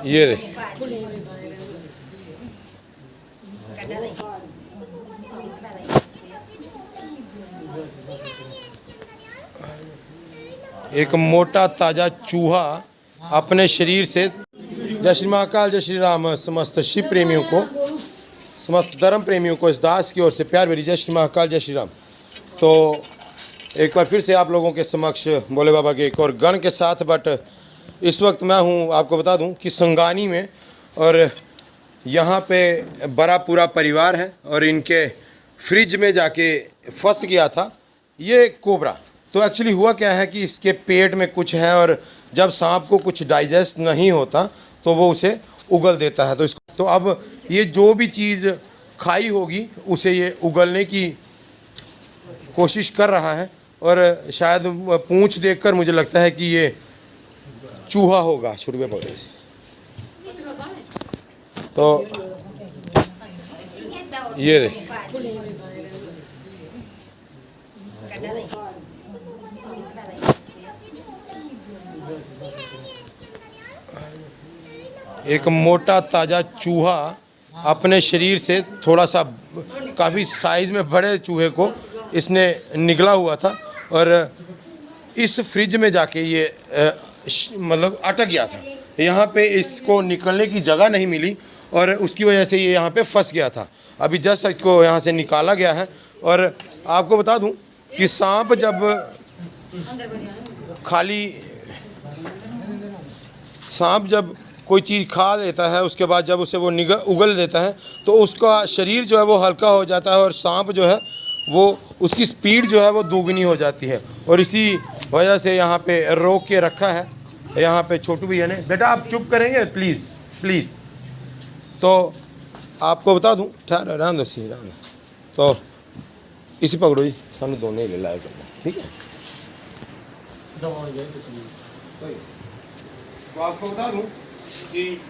ये देखिए, एक मोटा ताजा चूहा अपने शरीर से। जय श्री महाकाल, जय श्री राम। समस्त शिव प्रेमियों को, समस्त धर्म प्रेमियों को इस दास की ओर से प्यार भरी जय श्री महाकाल, जय श्री राम। तो एक बार फिर से आप लोगों के समक्ष भोले बाबा के एक और गण के साथ, बट इस वक्त मैं हूं, आपको बता दूं कि संगानी में, और यहाँ पे बड़ा पूरा परिवार है और इनके फ्रिज में जाके फंस गया था ये कोबरा। तो एक्चुअली हुआ क्या है कि इसके पेट में कुछ है, और जब सांप को कुछ डाइजेस्ट नहीं होता तो वो उसे उगल देता है। तो अब ये जो भी चीज़ खाई होगी उसे ये उगलने की कोशिश कर रहा है, और शायद पूंछ देखकर मुझे लगता है कि ये चूहा होगा छुड़वे पौधे से। तो ये देखिए, एक मोटा ताजा चूहा अपने शरीर से थोड़ा सा, काफ़ी साइज़ में बड़े चूहे को इसने निगला हुआ था, और इस फ्रिज में जाके ये मतलब अटक गया था। यहाँ पे इसको निकलने की जगह नहीं मिली और उसकी वजह से ये यहाँ पे फंस गया था। अभी जस्ट इसको यहाँ से निकाला गया है। और आपको बता दूँ कि सांप जब कोई चीज़ खा लेता है, उसके बाद जब उसे वो उगल देता है तो उसका शरीर जो है वो हल्का हो जाता है, और सांप जो है वो, उसकी स्पीड जो है वो दोगुनी हो जाती है। और इसी वजह से यहाँ पे रोक के रखा है। यहाँ पे छोटू भैया ने, बेटा आप चुप करेंगे प्लीज़ प्लीज़। तो आपको बता दूँ, ठहर रहने दो सी रहने, तो इसी पकड़ो जी, सामने दोनों ही ले लाए करना, ठीक है। तो आपको बता दूँ कि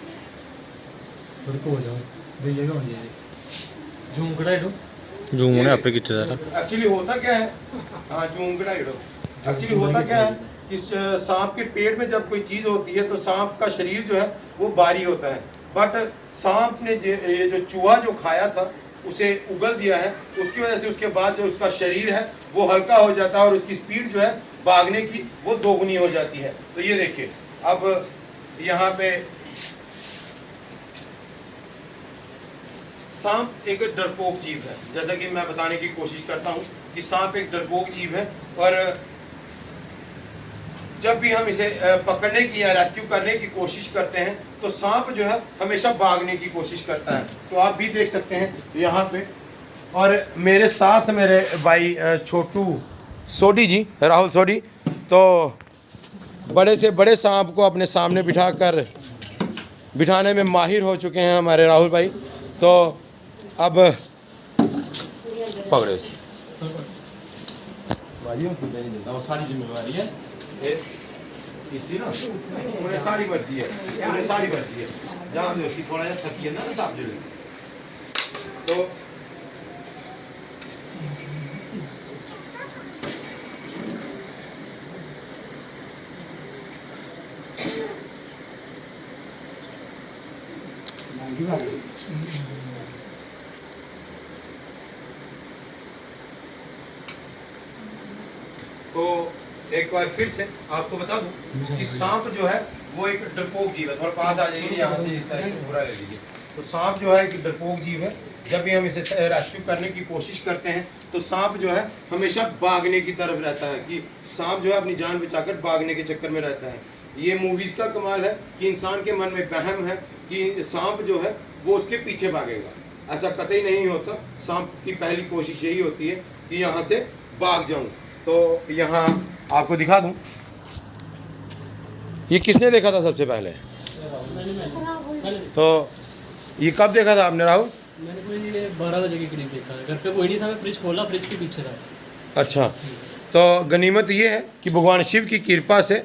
जूम होने आपे कितने ज़्यादा एक्चुअली होता क्या है, हाँ जूम कड़ा एक्चुअली होता क्या है कि सांप के पेट में जब कोई चीज़ होती है तो सांप का शरीर जो है वो भारी होता है, बट सांप ने ये जो चूहा जो खाया था उसे उगल दिया है। उसकी वजह से उसके बाद जो उसका शरीर है वो हल्का हो जाता है और उसकी स्पीड जो है भागने की वो दोगुनी हो जाती है। तो ये देखिए, अब यहाँ पे सांप एक डरपोक जीव है, जैसा कि मैं बताने की कोशिश करता हूँ कि सांप एक डरपोक जीव है, और जब भी हम इसे पकड़ने की या रेस्क्यू करने की कोशिश करते हैं तो सांप जो है हमेशा भागने की कोशिश करता है। तो आप भी देख सकते हैं यहाँ पे, और मेरे साथ मेरे भाई छोटू सोडी जी, राहुल सोडी, तो बड़े से बड़े सांप को अपने सामने बिठाने में माहिर हो चुके हैं हमारे राहुल भाई। तो अब पकड़े सारी जिम्मेवारी है इसकी ना, उन्हें सारी मर्जी है, जहाँ भी उसकी थोड़ा सा थकी है ना साहब जो, तो एक बार फिर से आपको बता दूं कि सांप जो है वो एक डरपोक जीव है। थोड़ा पास आ जाइए, यहाँ से इस साइड से पूरा ले लीजिए। तो सांप जो है एक डरपोक जीव है। जब भी हम इसे रेस्क्यू करने की कोशिश करते हैं तो सांप जो है हमेशा भागने की तरफ रहता है, कि सांप जो है अपनी जान बचाकर भागने के चक्कर में रहता है। ये मूवीज़ का कमाल है कि इंसान के मन में वहम है कि सांप जो है वो उसके पीछे भागेगा। ऐसा कतई नहीं होता। सांप की पहली कोशिश यही होती है कि यहाँ से भाग जाऊँ। तो यहाँ आपको दिखा दूँ, ये किसने देखा था सबसे पहले? तो ये कब देखा था आपने राहुल? मैंने 12 बजे के करीब देखा। घर पे कोई नहीं था, मैं फ्रिज खोला, फ्रिज के पीछे था। अच्छा, तो गनीमत ये है कि भगवान शिव की कृपा से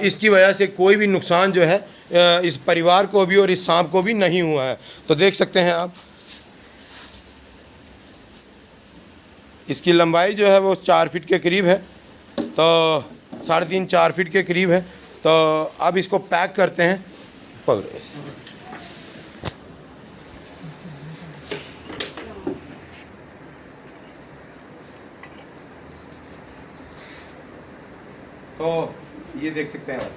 इसकी वजह से कोई भी नुकसान जो है इस परिवार को भी और इस सांप को भी नहीं हुआ है। तो देख सकते हैं आप, इसकी लंबाई जो है वो 4 फीट के करीब है, तो 3.5-4 फीट के करीब है। तो अब इसको पैक करते हैं पकड़ो। तो ये देख सकते हैं आप।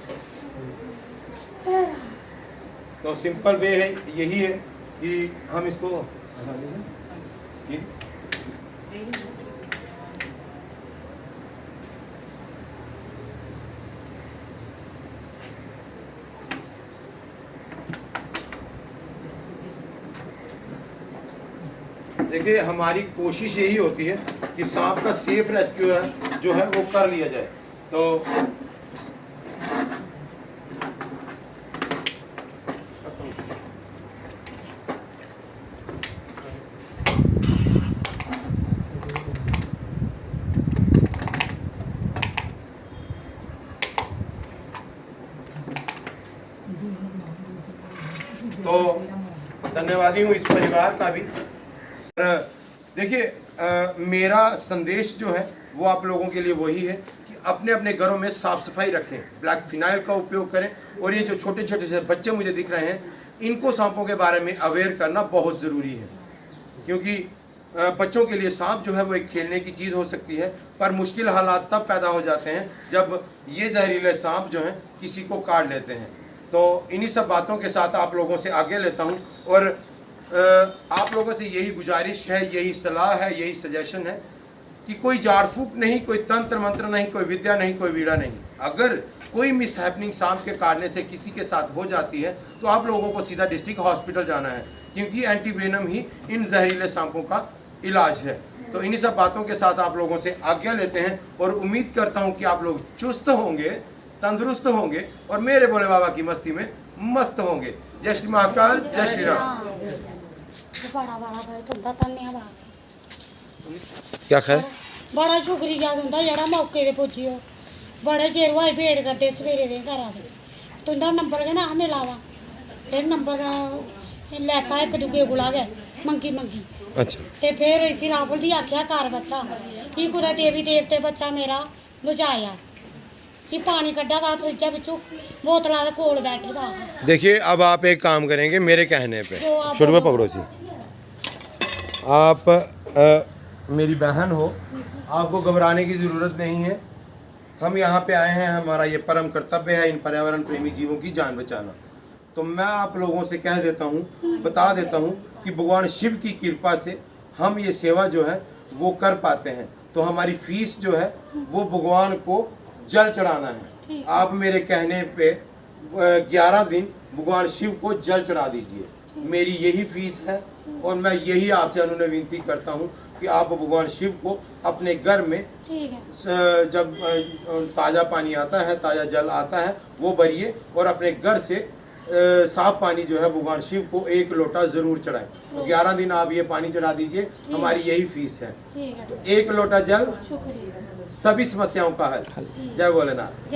तो सिंपल वे है, यही है कि हम इसको आसानी से ये देखिए, हमारी कोशिश यही होती है कि सांप का सेफ रेस्क्यू है जो है वो कर लिया जाए। तो धन्यवादी हूँ इस परिवार का भी। देखिए, मेरा संदेश जो है वो आप लोगों के लिए वही है कि अपने अपने घरों में साफ़ सफाई रखें, ब्लैक फिनाइल का उपयोग करें। और ये जो छोटे छोटे से बच्चे मुझे दिख रहे हैं, इनको सांपों के बारे में अवेयर करना बहुत ज़रूरी है, क्योंकि बच्चों के लिए सांप जो है वो एक खेलने की चीज़ हो सकती है, पर मुश्किल हालात तब पैदा हो जाते हैं जब ये जहरीले सांप जो हैं किसी को काट लेते हैं। तो इन्हीं सब बातों के साथ आप लोगों से आगे लेता हूँ और आप लोगों से यही गुजारिश है, यही सलाह है, यही सजेशन है कि कोई झाड़ फूक नहीं, कोई तंत्र मंत्र नहीं, कोई विद्या नहीं, कोई वीड़ा नहीं। अगर कोई मिस हैपनिंग सांप के काटने से किसी के साथ हो जाती है तो आप लोगों को सीधा डिस्ट्रिक्ट हॉस्पिटल जाना है, क्योंकि एंटीवेनम ही इन जहरीले सांपों का इलाज है। तो इन्हीं सब बातों के साथ आप लोगों से आज्ञा लेते हैं और उम्मीद करता हूँ कि आप लोग चुस्त होंगे, तंदुरुस्त होंगे और मेरे भोले बाबा की मस्ती में मस्त होंगे। जय श्री महाकाल, जय श्री राम। क्या खैर बड़ा शुक्रिया तुंदा जेह्ड़ा मौके ते पुज्जियो। बड़े चिर होए वेट करदे सवेरे दे घरा दे। तुंदा नंबर गै ना मिला दा, फिर नंबर लैता इक दूए कोला गै मंगी। अच्छा। ते फिर इसी राहुल दी आख्या घर बच्चा कि कुदै देवी देवते बच्चा मेरा बचाया कि पानी कड्ढा दा फ्रिजा बिचों, बोतलां दे कोल बैठे दा। देखिए, अब आप एक काम करेंगे मेरे कहने पे, जो आप शुरू में पकड़ो सी। आप मेरी बहन हो, आपको घबराने की ज़रूरत नहीं है। हम यहाँ पे आए हैं, हमारा ये परम कर्तव्य है इन पर्यावरण प्रेमी जीवों की जान बचाना। तो मैं आप लोगों से कह देता हूँ, बता देता हूँ कि भगवान शिव की कृपा से हम ये सेवा जो है वो कर पाते हैं। तो हमारी फीस जो है वो भगवान को जल चढ़ाना है। आप मेरे कहने पे 11 दिन भगवान शिव को जल चढ़ा दीजिए, मेरी यही फीस है। और मैं यही आपसे अनुनय विनती करता हूँ कि आप भगवान शिव को अपने घर में जब ताज़ा पानी आता है, ताज़ा जल आता है, वो भरिए और अपने घर से साफ पानी जो है भगवान शिव को 1 लोटा ज़रूर चढ़ाएं। तो 11 दिन आप ये पानी चढ़ा दीजिए, हमारी यही फीस है। 1 लोटा जल, सभी समस्याओं का हल। जय भोलेनाथ।